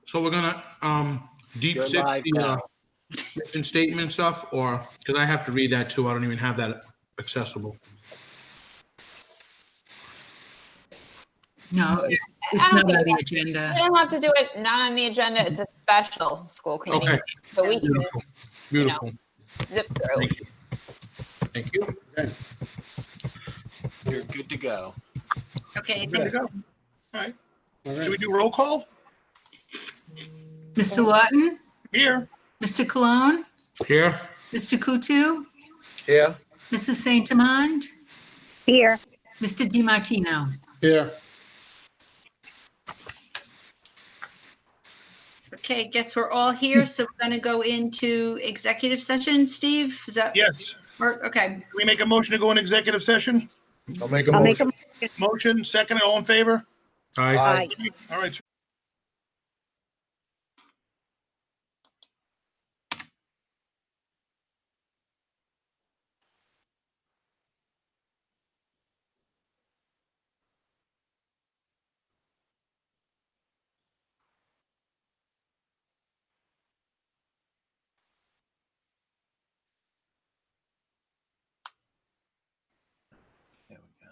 So we're gonna deep You're six live the now. mission statement stuff, or because I have to read that too. I don't even have that accessible. No, it's I don't not on think the agenda. we don't have to do it, not on the agenda. It's a special school committee. Okay. meeting, So we can Beautiful. Beautiful. zip through. Thank you. Thank you. Okay. You're good to go. Okay, There you thanks. go. All right. All Should we right. do roll call? Mr. Lawton, Here. Mr. Cologne, Here. Mr. Kutu, Yeah. Mr. Saint Amand, Here. Mr. DiMartino. Here. Okay, guess we're all here, so we're going to go into executive session. Steve, is that? Yes. Okay. Can we make a motion to go in executive session? I'll make a I'll make motion. a Motion, second, all in favor? Aye. Aye. All right. There we go.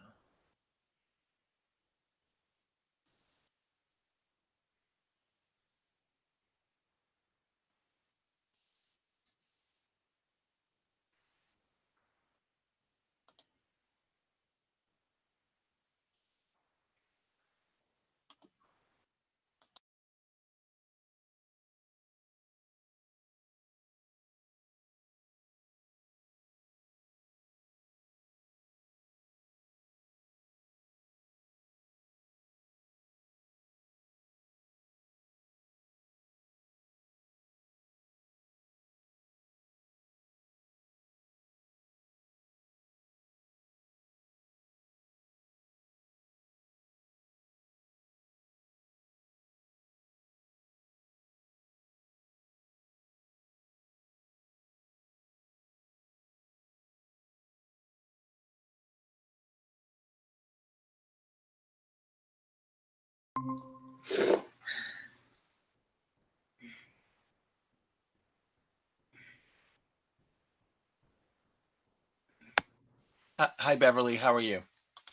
Hi, Beverly. How are you?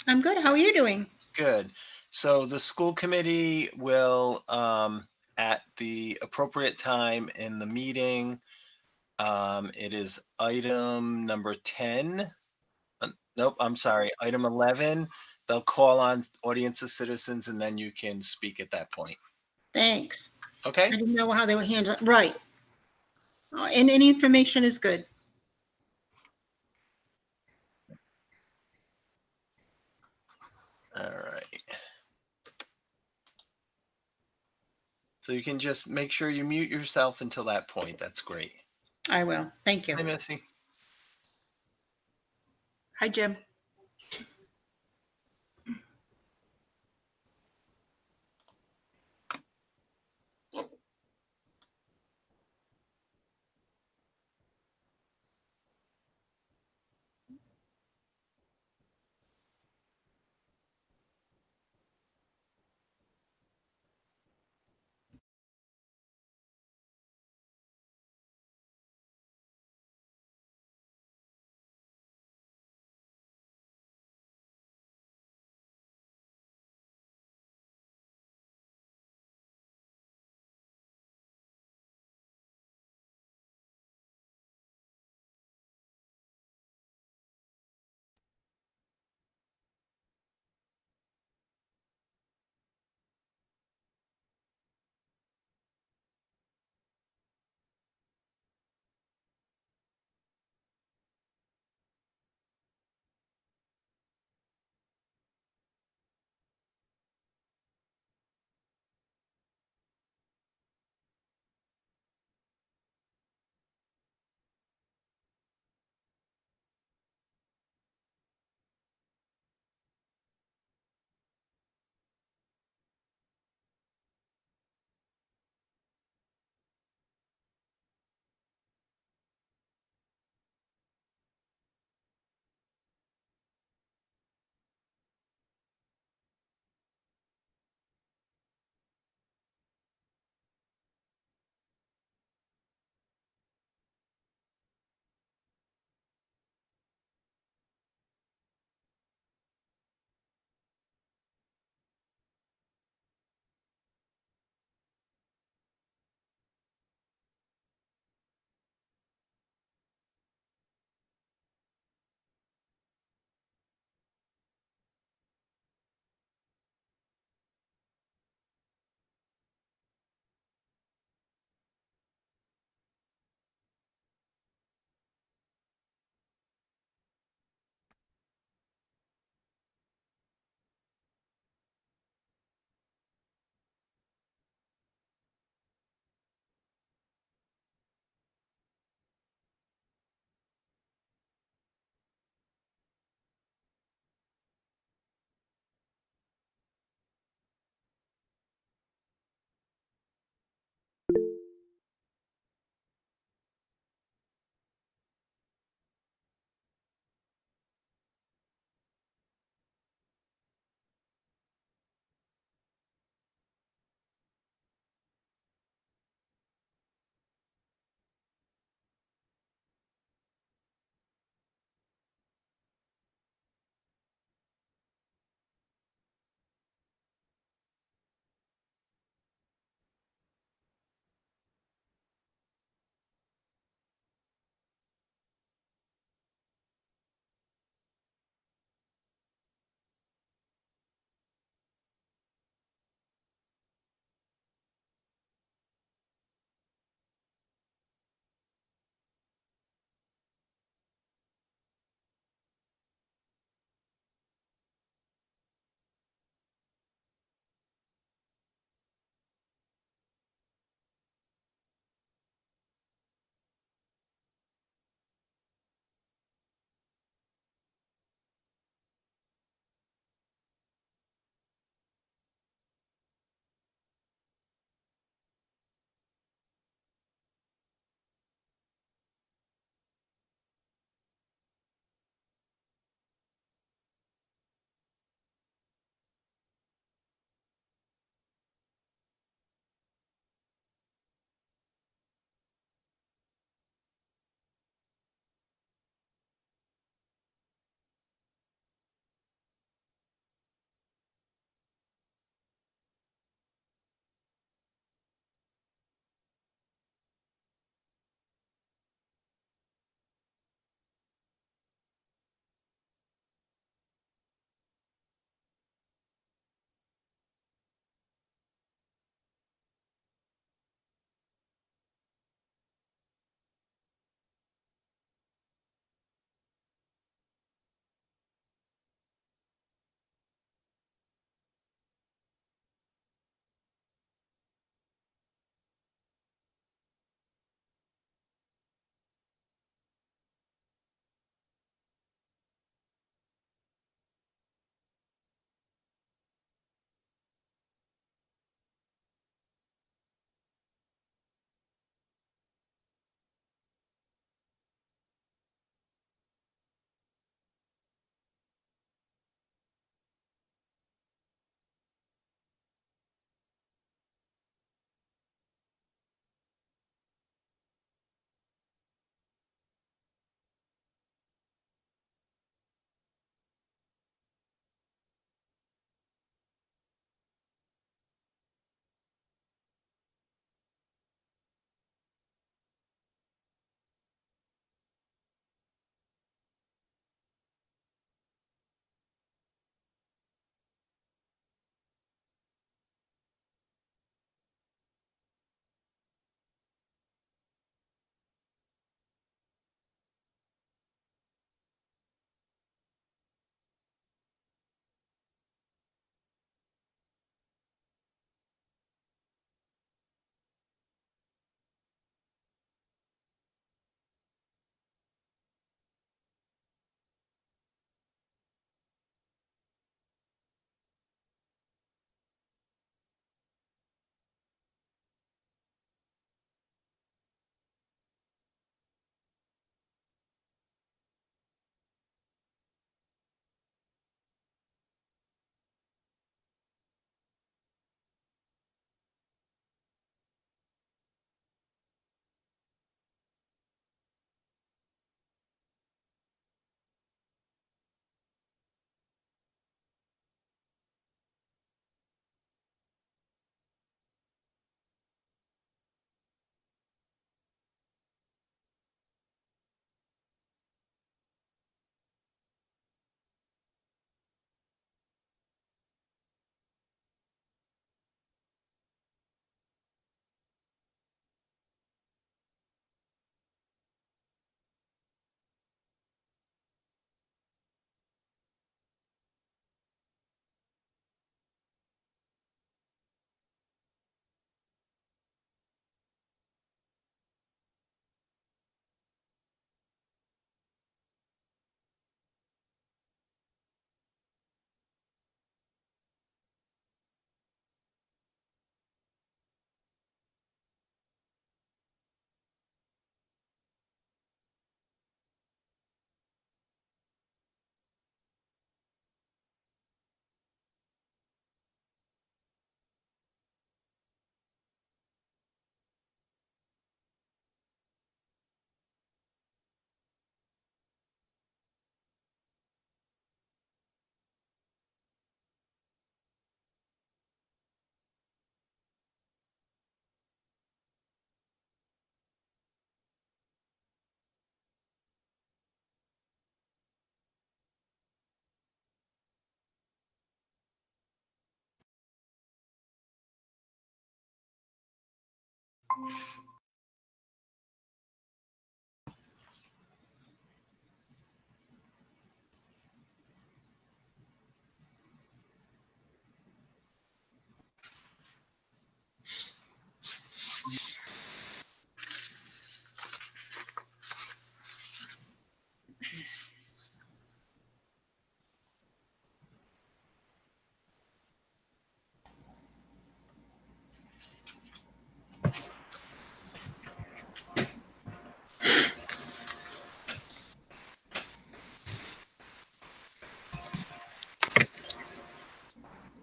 I'm good. How are you doing? Good. So the school committee will, at the appropriate time in the meeting, it is item number 10. Nope, I'm sorry, item 11. They'll call on audience of citizens and then you can speak at that point. Thanks. Okay? I didn't know how they were handled. Right. And any information is good. All right. So you can just make sure you mute yourself until that point. That's great. I will. Thank you. Hi, Missy. Hi, Jim.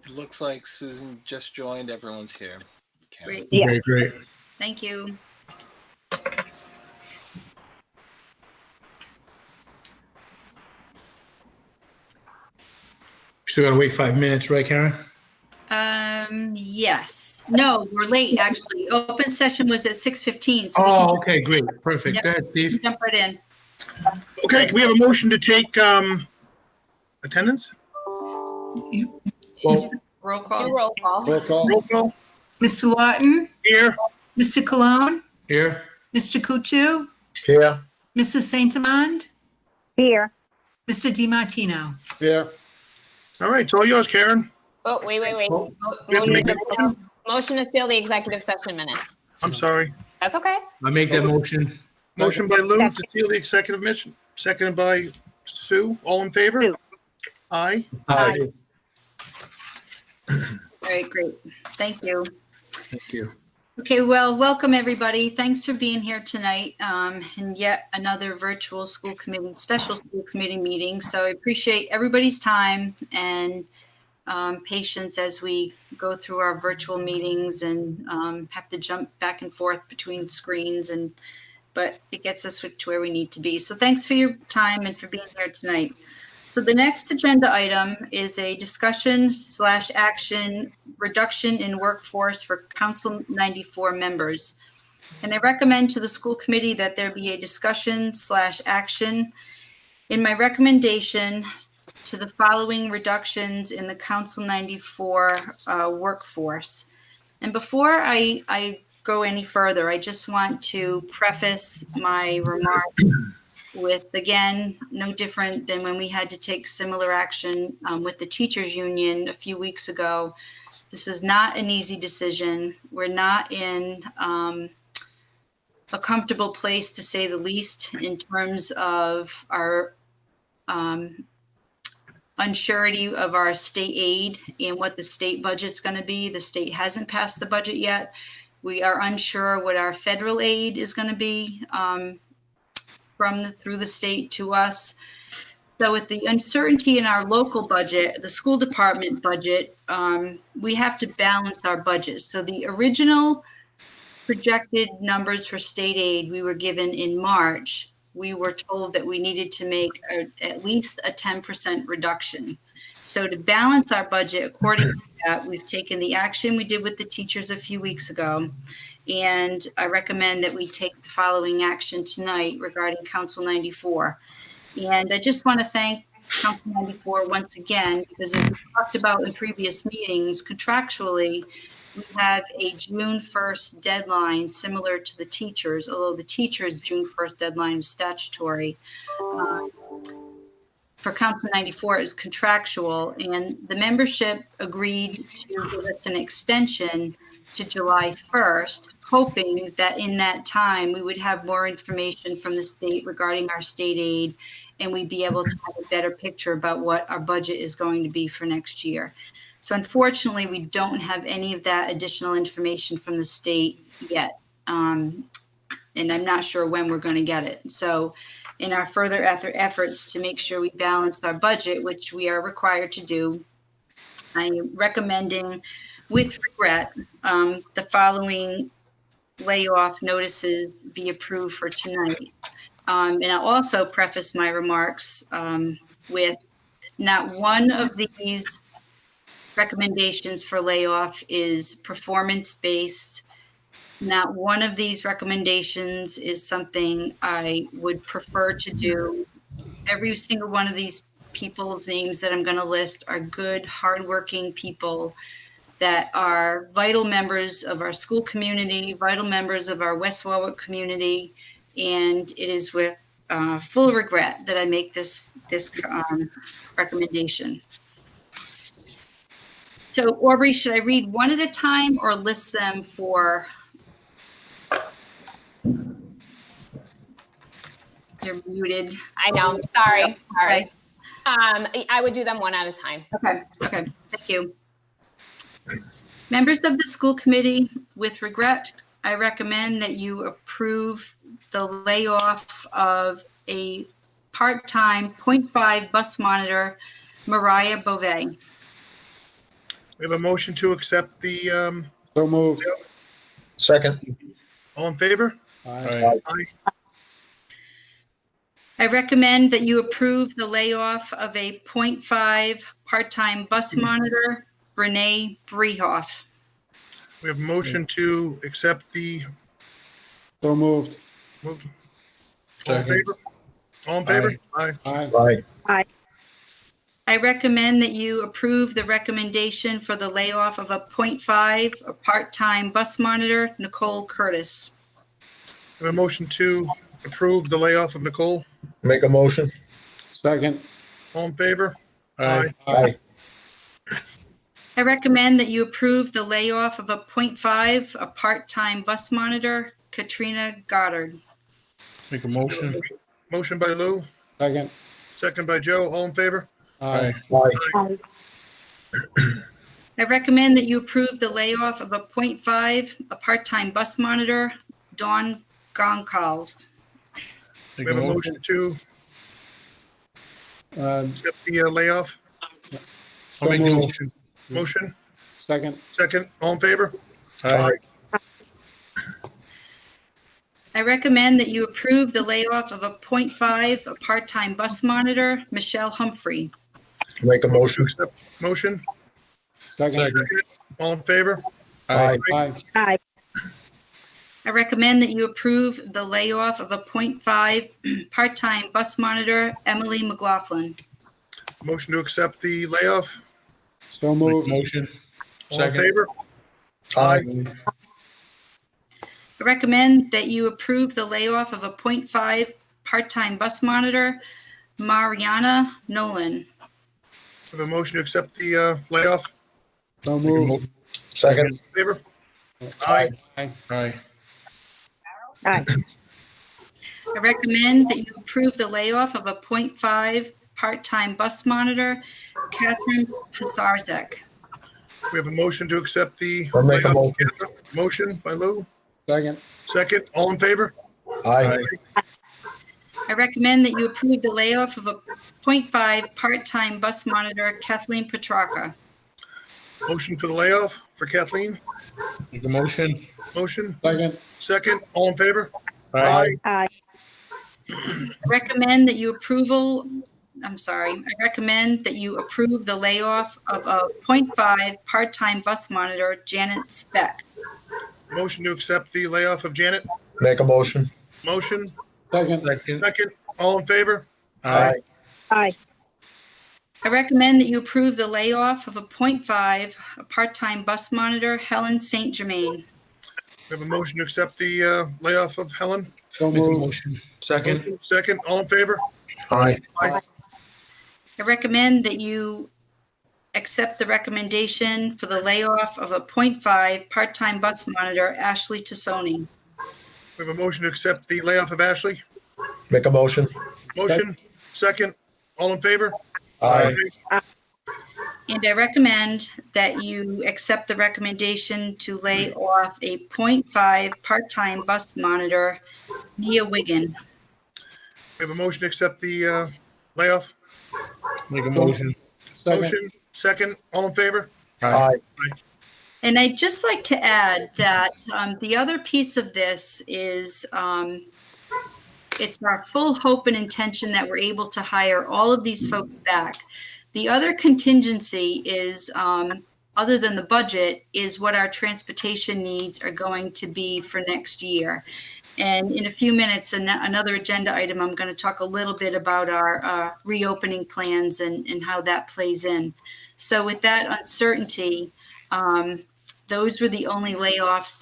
It looks like Susan just joined. Everyone's here. Okay. Great, Okay, great. thank you. Still gotta wait 5 minutes, right, Karen? Yes, no, we're late, actually. Open session was at 6:15, so we can Oh, okay, great, perfect. Yep. Go ahead, Steve. jump right in. Okay, can we have a motion to take attendance? Well, Roll Do call. roll call. Roll call. Roll call Mr. Lawton, here. Mr. Cologne, here, Mr. Kutu, Here. Mrs. Saint Amand, Here. Mr. DiMartino. Here. All right, it's all yours, Karen. Oh, wait. Oh, We have to make a motion? Motion to seal the executive session minutes. I'm sorry. That's okay. I make that motion. Motion by Lou to seal the executive mission, seconded by Sue. All in favor? Sue. Aye. Aye. All right, great. Thank you. Thank you. Okay, well, welcome, everybody. Thanks for being here tonight, and yet another virtual school committee, special school committee meeting. So I appreciate everybody's time and patience as we go through our virtual meetings and have to jump back and forth between screens, but it gets us to where we need to be. So thanks for your time and for being here tonight. So the next agenda item is a discussion/action reduction in workforce for Council 94 members. And I recommend to the school committee that there be a discussion/action in my recommendation to the following reductions in the Council 94 workforce. And before I go any further, I just want to preface my remarks with, again, no different than when we had to take similar action with the teachers union a few weeks ago. This was not an easy decision. We're not in a comfortable place, to say the least, in terms of our unsurety of our state aid and what the state budget's going to be. The state hasn't passed the budget yet. We are unsure what our federal aid is going to be through the state to us. So with the uncertainty in our local budget, the school department budget, we have to balance our budget. So the original projected numbers for state aid we were given in March, we were told that we needed to make at least a 10% reduction. So to balance our budget according to that, we've taken the action we did with the teachers a few weeks ago. And I recommend that we take the following action tonight regarding Council 94. And I just want to thank Council 94 once again, because as we talked about in previous meetings, contractually, we have a June 1st deadline similar to the teachers, although the teachers' June 1st deadline is statutory. For Council 94 is contractual, and the membership agreed to give us an extension to July 1st, hoping that in that time we would have more information from the state regarding our state aid, and we'd be able to have a better picture about what our budget is going to be for next year. So unfortunately, we don't have any of that additional information from the state yet. And I'm not sure when we're going to get it. So in our further efforts to make sure we balance our budget, which we are required to do, I'm recommending with regret the following layoff notices be approved for tonight. And I'll also preface my remarks with not one of these recommendations for layoff is performance-based. Not one of these recommendations is something I would prefer to do. Every single one of these people's names that I'm going to list are good, hardworking people that are vital members of our school community, vital members of our West Warwick community. And it is with full regret that I make this recommendation. So Aubrey, should I read one at a time or list them for? You're muted. I know, sorry. Okay. I would do them one at a time. Okay, thank you. Members of the school committee, with regret, I recommend that you approve the layoff of a part-time .5 bus monitor, Mariah Beauvais. We have a motion to accept the, So moved. Second. all in favor? Aye. Aye. I recommend that you approve the layoff of a .5 part-time bus monitor, Renee Brehoff. We have a motion to accept the, So moved. moved. All in favor? All in favor? Aye. Aye. Aye. I recommend that you approve the recommendation for the layoff of a .5 a part-time bus monitor, Nicole Curtis. We have a motion to approve the layoff of Nicole. Make a motion. Second. All in favor? Aye. Aye. I recommend that you approve the layoff of a .5 a part-time bus monitor, Katrina Goddard. Make a motion. Motion by Lou, Second. second by Joe. All in favor? Aye. Aye. I recommend that you approve the layoff of a .5 a part-time bus monitor, Dawn Goncalves. We Make a have a motion. motion to Um, accept the layoff. I'll So make the moved. motion. Motion, Second. second. All in favor? Aye. I recommend that you approve the layoff of a .5 a part-time bus monitor, Michelle Humphrey. Make a To motion. accept. Motion, Second. second. All in favor? Aye. Aye. I recommend that you approve the layoff of a .5 part-time bus monitor, Emily McLaughlin. Motion to accept the layoff. So Make a moved. motion. All in Second. favor? Aye. I recommend that you approve the layoff of a .5 part-time bus monitor, Mariana Nolan. We have a motion to accept the layoff. So Make a moved. motion. Second. Favor? Aye. Aye. I recommend that you approve the layoff of a .5 part-time bus monitor, Catherine Pisarzek. We have a motion to accept the I'll make a layoff. motion. Motion by Lou, Second. second. All in favor? Aye. I recommend that you approve the layoff of a .5 part-time bus monitor, Kathleen Petrarca. Motion for the layoff for Kathleen. Make a motion. Motion, Second. second. All in favor? Aye. I recommend that you recommend that you approve the layoff of a .5 part-time bus monitor, Janet Speck. Motion to accept the layoff of Janet. Make a motion. Motion, Second. Second. second. All in favor? Aye. I recommend that you approve the layoff of a .5 a part-time bus monitor, Helen St. Germain. We have a motion to accept the layoff of Helen. So Make a moved. motion. Second. Motion, second. All in favor? Aye. I recommend that you accept the recommendation for the layoff of a .5 part-time bus monitor, Ashley Tassoni. We have a motion to accept the layoff of Ashley. Make a motion. Motion, second. All in favor? Aye. And I recommend that you accept the recommendation to lay off a .5 part-time bus monitor, Mia Wigan. We have a motion to accept the layoff. Make a motion. Second. Motion, second. All in favor? Aye. And I'd just like to add that the other piece of this is it's our full hope and intention that we're able to hire all of these folks back. The other contingency is, other than the budget, is what our transportation needs are going to be for next year. And in a few minutes, another agenda item, I'm going to talk a little bit about our reopening plans and how that plays in. So with that uncertainty, Those were the only layoffs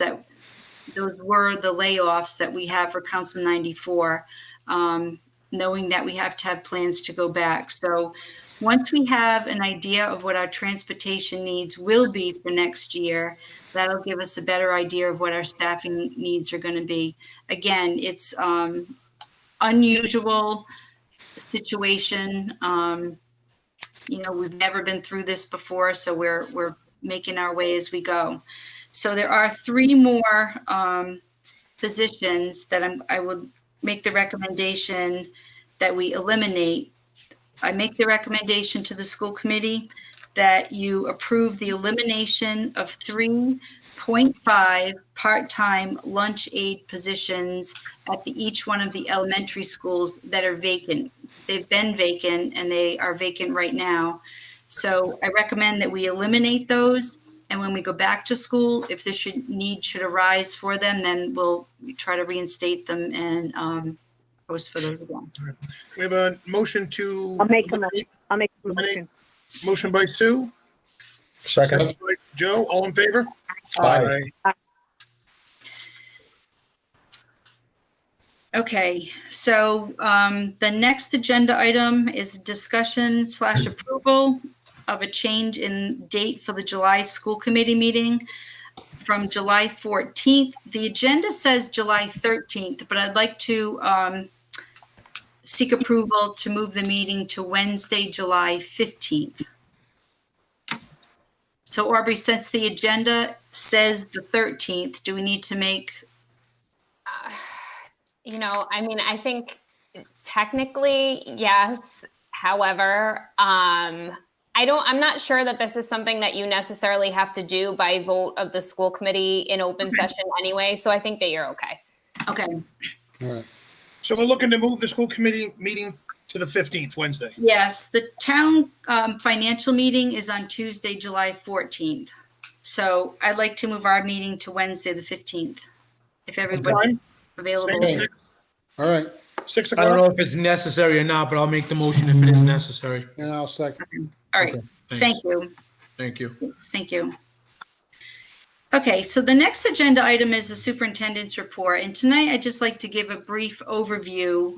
those were the layoffs that we have for Council 94, knowing that we have to have plans to go back. So once we have an idea of what our transportation needs will be for next year, that'll give us a better idea of what our staffing needs are going to be. Again, it's unusual situation. We've never been through this before, so we're making our way as we go. So there are 3 more positions that I would make the recommendation that we eliminate. I make the recommendation to the school committee that you approve the elimination of 3.5 part-time lunch aide positions at each one of the elementary schools that are vacant. They've been vacant and they are vacant right now. So I recommend that we eliminate those. And when we go back to school, if this need should arise for them, then we'll try to reinstate them and post for those again. We have a motion to. I'll make a motion. Motion by Sue, Second. second by Joe, all in favor? Aye. Okay, so the next agenda item is discussion/approval of a change in date for the July school committee meeting from July 14th. The agenda says July 13th, but I'd like to seek approval to move the meeting to Wednesday, July 15th. So Aubrey, since the agenda says the 13th, do we need to make? I think technically, yes. However, I'm not sure that this is something that you necessarily have to do by vote of the school committee in open session anyway. So I think that you're okay. Okay. All right. So we're looking to move the school committee meeting to the 15th, Wednesday. Yes, the town financial meeting is on Tuesday, July 14th. So I'd like to move our meeting to Wednesday, the 15th, if everybody's Time? available. Same, All right, 6 I don't know o'clock? if it's necessary or not, but I'll make the motion if it is necessary. and I'll second. All right, Thanks. thank you. Thank you. Thank you. Okay, so the next agenda item is the superintendent's report. And tonight I'd just like to give a brief overview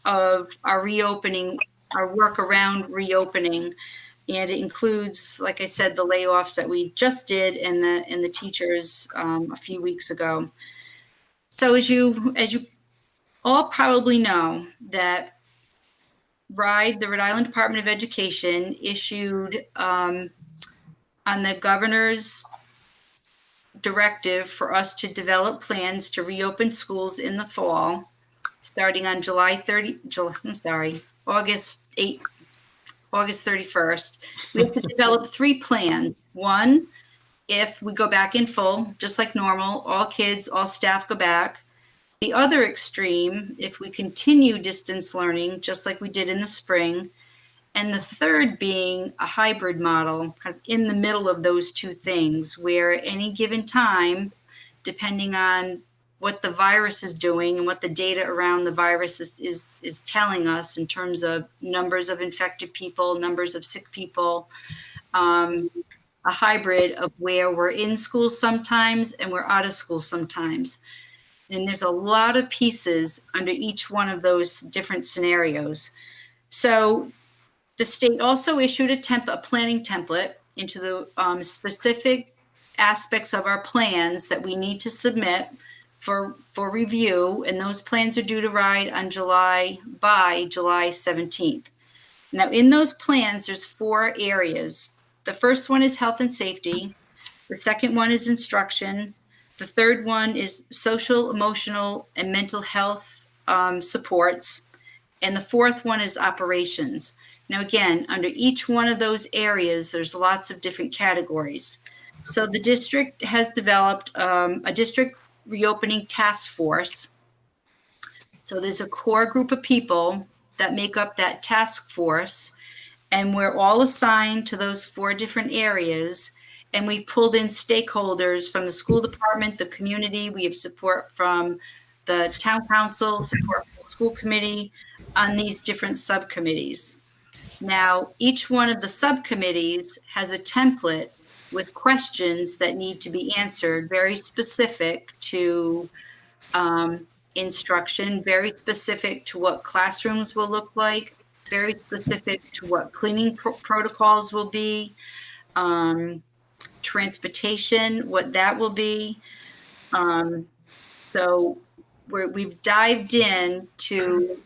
of our reopening, our work around reopening. And it includes, like I said, the layoffs that we just did and the teachers a few weeks ago. So as you all probably know, that the Rhode Island Department of Education issued on the governor's directive for us to develop plans to reopen schools in the fall, starting on August 31st. We have to develop 3 plans. One, if we go back in full, just like normal, all kids, all staff go back. The other extreme, if we continue distance learning, just like we did in the spring. And the third being a hybrid model, kind of in the middle of those 2 things, where at any given time, depending on what the virus is doing and what the data around the virus is telling us in terms of numbers of infected people, numbers of sick people, a hybrid of where we're in school sometimes and we're out of school sometimes. And there's a lot of pieces under each one of those different scenarios. So the state also issued a planning template into the specific aspects of our plans that we need to submit for review, and those plans are due to ride on by July 17th. Now, in those plans, there's 4 areas. The first one is health and safety. The second one is instruction. The third one is social, emotional, and mental health supports. And the fourth one is operations. Now, again, under each one of those areas, there's lots of different categories. So the district has developed a district reopening task force. So there's a core group of people that make up that task force, and we're all assigned to those 4 different areas. And we've pulled in stakeholders from the school department, the community. We have support from the town council, support from the school committee on these different subcommittees. Now, each one of the subcommittees has a template with questions that need to be answered, very specific to instruction, very specific to what classrooms will look like, very specific to what cleaning protocols will be, transportation, what that will be. So we've dived in to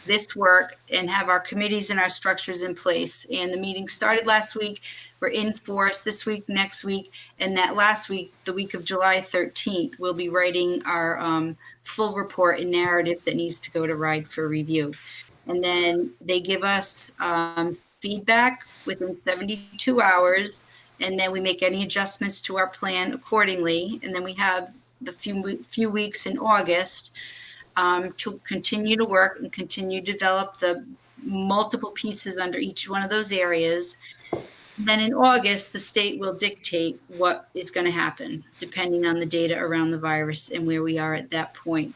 this work and have our committees and our structures in place. And the meeting started last week. We're in force this week, next week, and that last week, the week of July 13th, we'll be writing our full report and narrative that needs to go to RIDE for review. And then they give us feedback within 72 hours, and then we make any adjustments to our plan accordingly. And then we have the few weeks in August to continue to work and continue to develop the multiple pieces under each one of those areas. Then in August, the state will dictate what is going to happen, depending on the data around the virus and where we are at that point.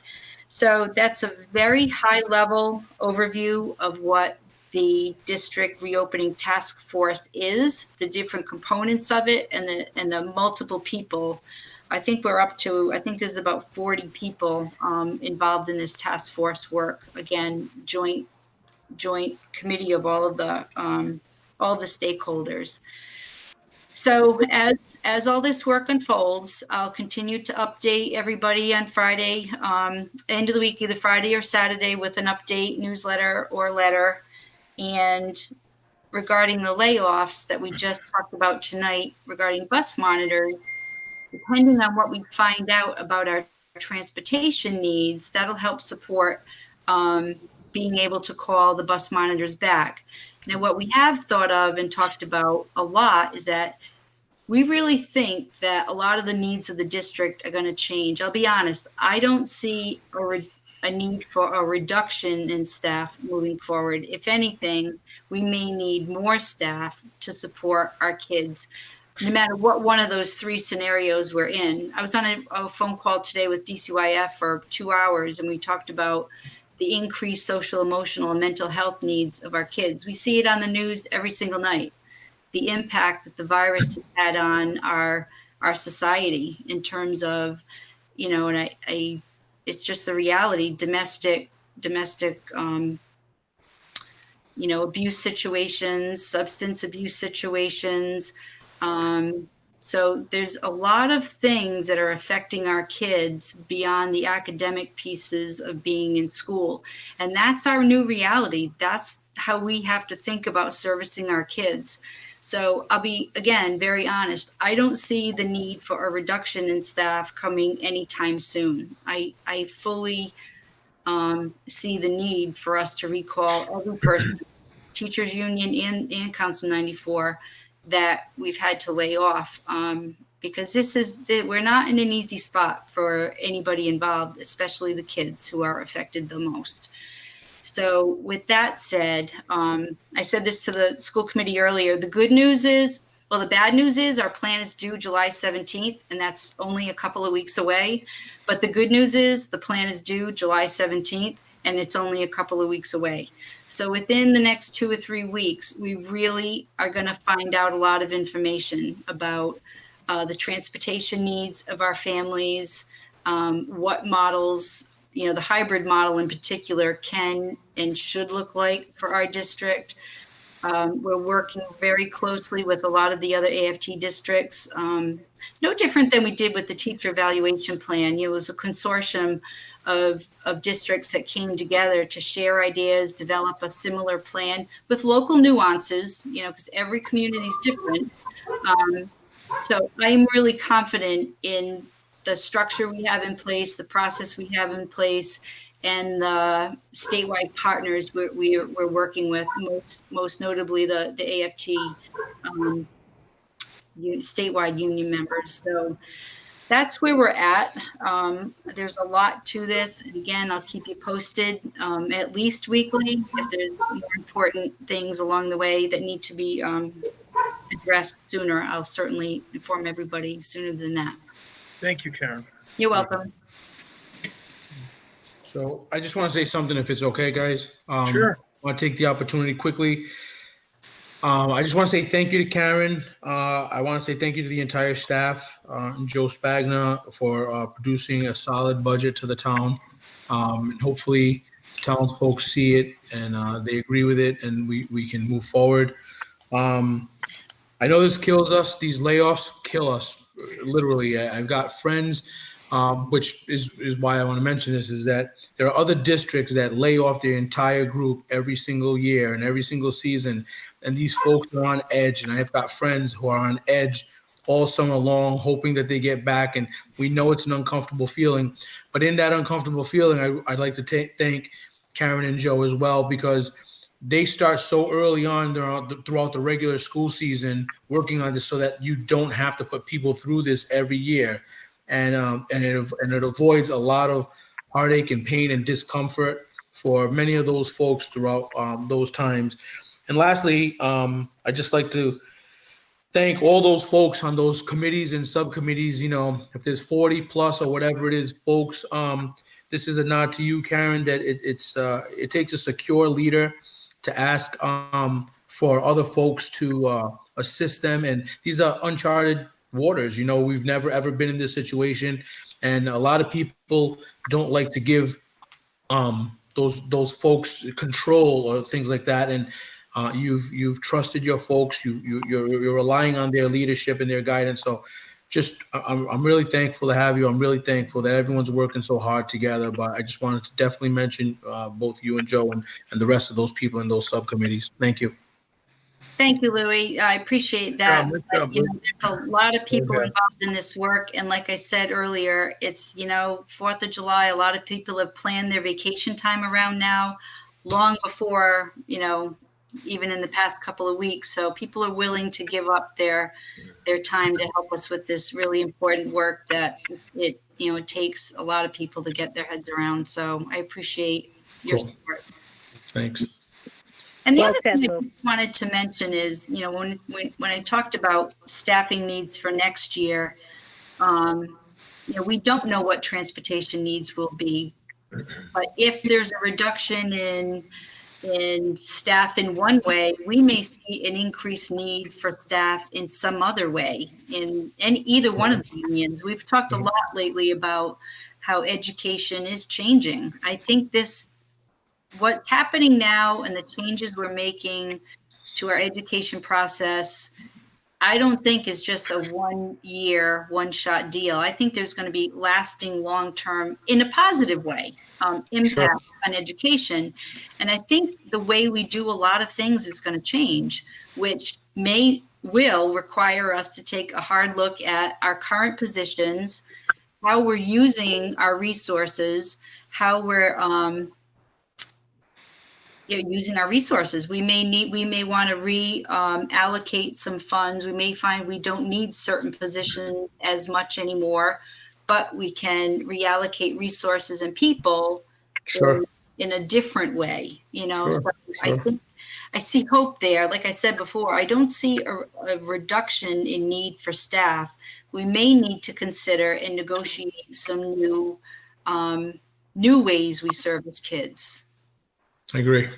So that's a very high level overview of what the district reopening task force is, the different components of it, and the multiple people. I think there's about 40 people involved in this task force work. Again, joint committee of all the stakeholders. So as all this work unfolds, I'll continue to update everybody on Friday, end of the week, either Friday or Saturday, with an update newsletter or letter. And regarding the layoffs that we just talked about tonight regarding bus monitors, depending on what we find out about our transportation needs, that'll help support being able to call the bus monitors back. Now, what we have thought of and talked about a lot is that we really think that a lot of the needs of the district are going to change. I'll be honest, I don't see a need for a reduction in staff moving forward. If anything, we may need more staff to support our kids, no matter what one of those three scenarios we're in. I was on a phone call today with DCYF for 2 hours, and we talked about the increased social, emotional, and mental health needs of our kids. We see it on the news every single night, the impact that the virus has had on our society in terms of, and it's just the reality, domestic, abuse situations, substance abuse situations. So there's a lot of things that are affecting our kids beyond the academic pieces of being in school. And that's our new reality. That's how we have to think about servicing our kids. So I'll be, again, very honest. I don't see the need for a reduction in staff coming anytime soon. I fully see the need for us to recall every person, teachers union and Council 94, that we've had to lay off, because we're not in an easy spot for anybody involved, especially the kids who are affected the most. So with that said, I said this to the school committee earlier. The bad news is our plan is due July 17th, and that's only a couple of weeks away. But the good news is the plan is due July 17th, and it's only a couple of weeks away. So within the next 2 or 3 weeks, we really are going to find out a lot of information about the transportation needs of our families, what models, the hybrid model in particular, can and should look like for our district. We're working very closely with a lot of the other AFT districts, no different than we did with the teacher evaluation plan. It was a consortium of districts that came together to share ideas, develop a similar plan with local nuances, because every community is different. So I'm really confident in the structure we have in place, the process we have in place, and the statewide partners we're working with, most notably the AFT statewide union members. So that's where we're at. There's a lot to this. And again, I'll keep you posted at least weekly. If there's more important things along the way that need to be addressed sooner, I'll certainly inform everybody sooner than that. Thank you, Karen. You're welcome. So I just want to say something, if it's okay, guys. Sure. I want to take the opportunity quickly. I just want to say thank you to Karen. I want to say thank you to the entire staff, and Joe Spagna for producing a solid budget to the town. And hopefully townsfolk see it and they agree with it, and we can move forward. I know this kills us. These layoffs kill us, literally. I've got friends, which is why I want to mention this, is that there are other districts that lay off their entire group every single year and every single season. And these folks are on edge. And I've got friends who are on edge all summer long, hoping that they get back. And we know it's an uncomfortable feeling. But in that uncomfortable feeling, I'd like to thank Karen and Joe as well, because they start so early on throughout the regular school season working on this so that you don't have to put people through this every year. And it avoids a lot of heartache and pain and discomfort for many of those folks throughout those times. And lastly, I'd just like to thank all those folks on those committees and subcommittees. You know, if there's 40 plus or whatever it is, folks, this is a nod to you, Karen, that it takes a secure leader to ask for other folks to assist them. And these are uncharted waters. You know, we've never, ever been in this situation. And a lot of people don't like to give those folks control or things like that. And you've trusted your folks. You're relying on their leadership and their guidance. So just, I'm really thankful to have you. I'm really thankful that everyone's working so hard together. But I just wanted to definitely mention both you and Joe and the rest of those people in those subcommittees. Thank you. Thank you, Louis. I appreciate that. Good But, job, you know, there's a lot of people Okay. involved in this work. And like I said earlier, it's, 4th of July, a lot of people have planned their vacation time around now, long before, even in the past couple of weeks. So people are willing to give up their time to help us with this really important work that it takes a lot of people to get their heads around. So I appreciate your Cool. support. Thanks. And the Well other said, thing I Lou. just wanted to mention is, when I talked about staffing needs for next year, we don't know what transportation needs will be. But if there's a reduction in staff in one way, we may see an increased need for staff in some other way in either one of the unions. We've talked a lot lately about how education is changing. I think what's happening now and the changes we're making to our education process, I don't think is just a 1 year, one shot deal. I think there's going to be lasting, long-term, in a positive way, impact on education. And I think the way we do a lot of things is going to change, which will require us to take a hard look at our current positions, how we're using our resources, how we're using our resources. We may want to reallocate some funds. We may find we don't need certain positions as much anymore, but we can reallocate resources and people Sure. in a different way. Sure, So I think I see hope there. Like I said before, I don't see a reduction in need for staff. We may need to consider and negotiate some new ways we service kids. I agree.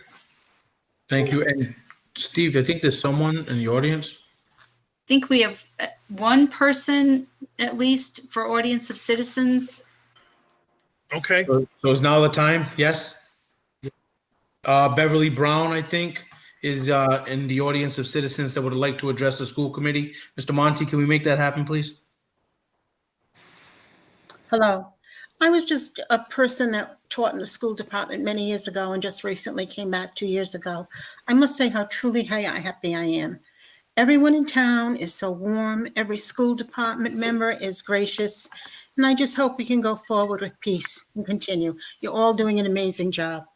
Thank you. And Steve, I think there's someone in the audience. I think we have one person at least for audience of citizens. Okay. So is now the time? Yes. Beverly Brown, I think, is in the audience of citizens that would like to address the school committee. Mr. Monty, can we make that happen, please? Hello. I was just a person that taught in the school department many years ago and just recently came back 2 years ago. I must say how truly happy I am. Everyone in town is so warm. Every school department member is gracious. And I just hope we can go forward with peace and continue. You're all doing an amazing job.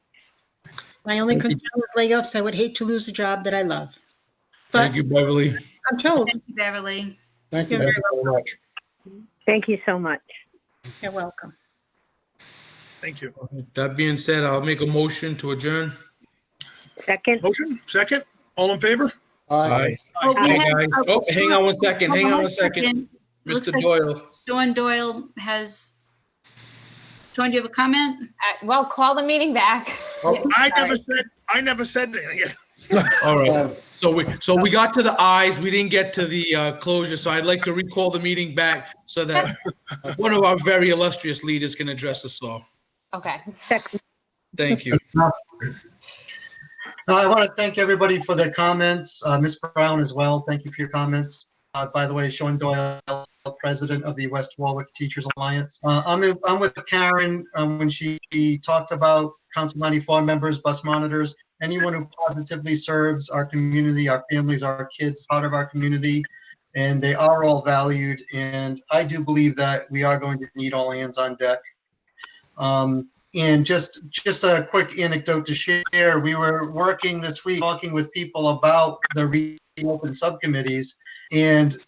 My only concern with layoffs, I would hate to lose a job that I love. But Thank you, Beverly. I'm told. Thank you, Beverly. Thank you. You're Thank you very much. Thank you so much. You're welcome. Thank you. That being said, I'll make a motion to adjourn. Second. Motion, second, all in favor? Aye. Oh, we Hi, have- guys. Oh, hang on 1 second. Hang on Hold 1 second. Looks Mr. like Doyle. Dawn Doyle has. Dawn, do you have a comment? Well, call the meeting back. I never said anything yet. All right. So we got to the ayes. We didn't get to the closure. So I'd like to recall the meeting back so that one of our very illustrious leaders can address us all. Okay. Second. Thank you. I want to thank everybody for their comments. Ms. Brown as well. Thank you for your comments. By the way, Sean Doyle, president of the West Warwick Teachers Alliance. I'm with Karen when she talked about Council 94 members, bus monitors, anyone who positively serves our community, our families, our kids, part of our community, and they are all valued. And I do believe that we are going to need all hands on deck. And just a quick anecdote to share. We were working this week, talking with people about the reopen subcommittees, and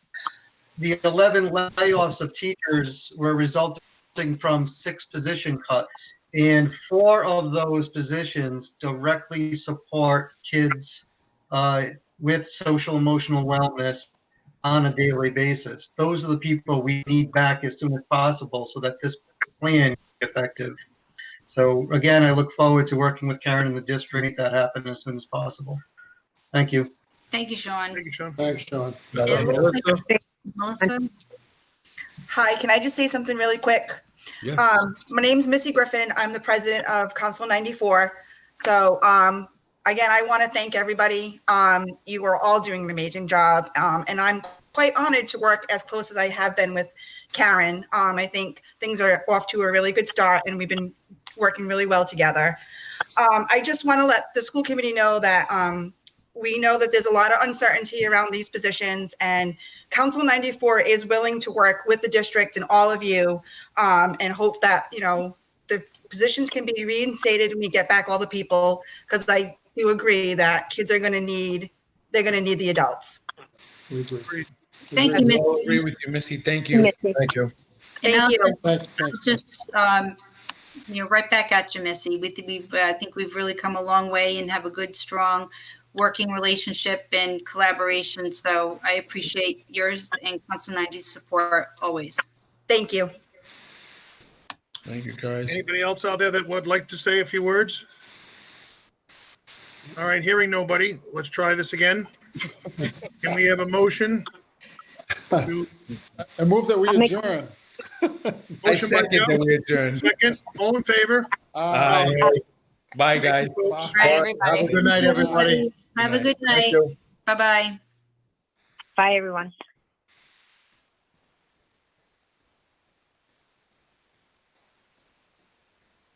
the 11 layoffs of teachers were resulting from 6 position cuts. And 4 of those positions directly support kids with social emotional wellness on a daily basis. Those are the people we need back as soon as possible so that this plan is effective. So again, I look forward to working with Karen in the district to make that happen as soon as possible. Thank you. Thank you, Sean. Thank you, Sean. Thanks, Sean. Melissa? Hi, can I just say something really quick? Yeah. My name's Missy Griffin. I'm the president of Council 94. So again, I want to thank everybody. You are all doing an amazing job. And I'm quite honored to work as close as I have been with Karen. I think things are off to a really good start and we've been working really well together. I just want to let the school committee know that we know that there's a lot of uncertainty around these positions, and Council 94 is willing to work with the district and all of you and hope that, you know, the positions can be reinstated and we get back all the people, because I do agree that kids are going to need the adults. Thank you, I Missy. agree with you, Missy. Thank you. Thank you. Thank you. Thanks. Just, right back at you, Missy. I think we've really come a long way and have a good, strong working relationship and collaboration. So I appreciate yours and Council 90's support always. Thank you. Thank you, guys. Anybody else out there that would like to say a few words? All right, hearing nobody, let's try this again. Can we have a motion? I move that we I'll make- adjourn. I Motion by second Joe, that we adjourn. second, all in favor? Aye. Bye, guys. Folks. Bye, everybody. Good night, everybody. Have a good night. you. Bye-bye. Bye, everyone.